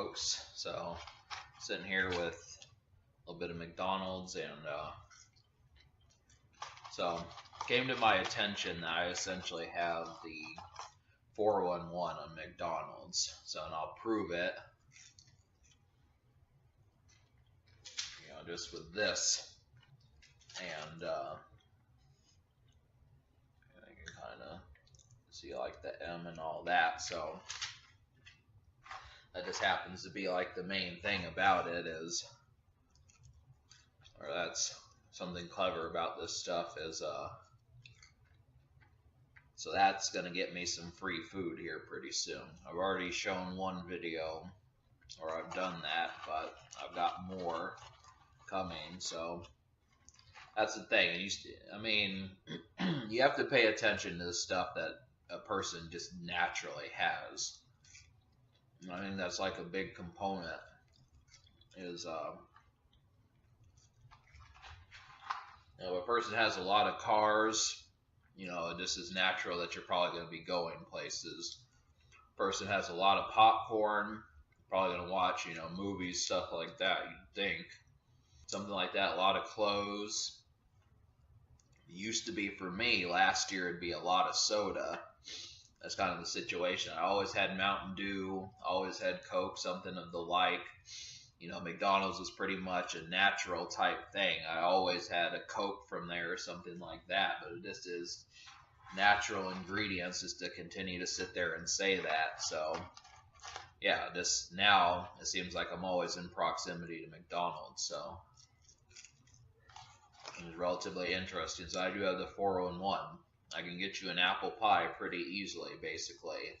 Cokes. So sitting here with a little bit of McDonald's, and so came to my attention that I essentially have the 411 on McDonald's. So, and I'll prove it, just with this, and I can kind of see like the M and all that. So that just happens to be like the main thing about it is, or that's something clever about this stuff is, so that's going to get me some free food here pretty soon. I've already shown one video, or I've done that, but I've got more coming. So that's the thing. I mean, you have to pay attention to the stuff that a person just naturally has. I think that's like a big component is, if a person has a lot of cars, this is natural that you're probably going to be going places. Person has a lot of popcorn, probably going to watch, movies, stuff like that, you'd think. Something like that, a lot of clothes. It used to be for me, last year it'd be a lot of soda. That's kind of the situation. I always had Mountain Dew, always had Coke, something of the like. McDonald's was pretty much a natural type thing. I always had a Coke from there or something like that, but it just is natural ingredients just to continue to sit there and say that. So, yeah, just now it seems like I'm always in proximity to McDonald's, so it's relatively interesting. So I do have the 411. I can get you an apple pie pretty easily, basically.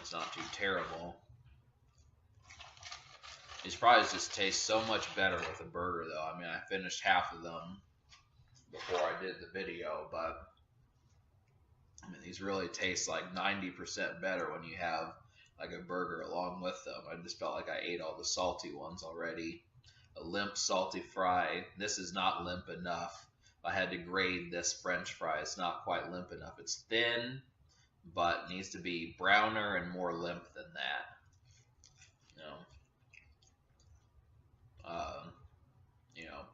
It's not too terrible. These fries just taste so much better with a burger, though. I mean, I finished half of them before I did the video, but I mean, these really taste like 90% better when you have like a burger along with them. I just felt like I ate all the salty ones already. A limp salty fry. This is not limp enough. If I had to grade this French fry, it's not quite limp enough. It's thin, but needs to be browner and more limp than that.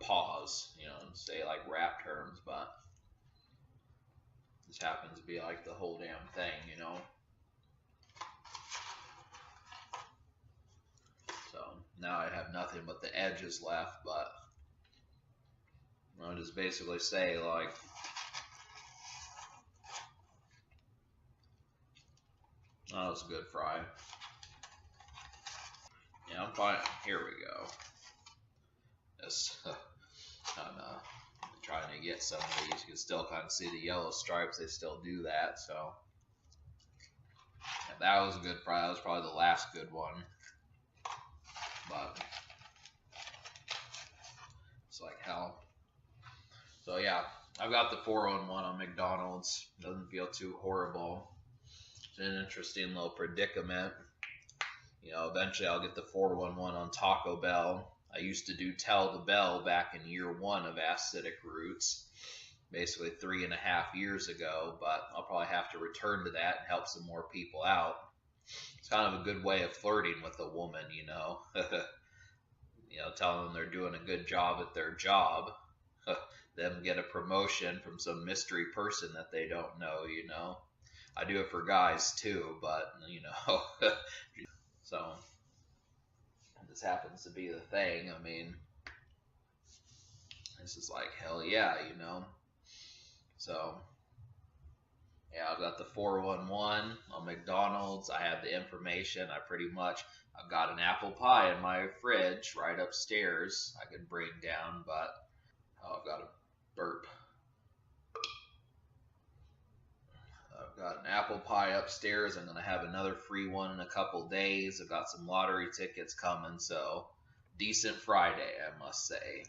Pause, say like rap terms, but this happens to be like the whole damn thing, So now I have nothing but the edges left, but I'll just basically say like, oh, that was a good fry. Yeah, I'm fine. Here we go. This, I'm trying to get some of these. You can still kind of see the yellow stripes. They still do that. So yeah, that was a good fry. That was probably the last good one. But it's like hell. So yeah, I've got the 411 on McDonald's. Doesn't feel too horrible. It's an interesting little predicament. Eventually I'll get the 411 on Taco Bell. I used to do Tell the Bell back in year 1 of Acidic Roots, basically 3.5 years ago, but I'll probably have to return to that and help some more people out. It's kind of a good way of flirting with a woman, telling them they're doing a good job at their job, them get a promotion from some mystery person that they don't know, I do it for guys too, but, so this happens to be the thing. I mean, this is like, hell yeah, So, yeah, I've got the 411 on McDonald's. I have the information. I've got an apple pie in my fridge right upstairs I could bring down, but I've got to burp. I've got an apple pie upstairs. I'm going to have another free one in a couple days. I've got some lottery tickets coming, so decent Friday, I must say.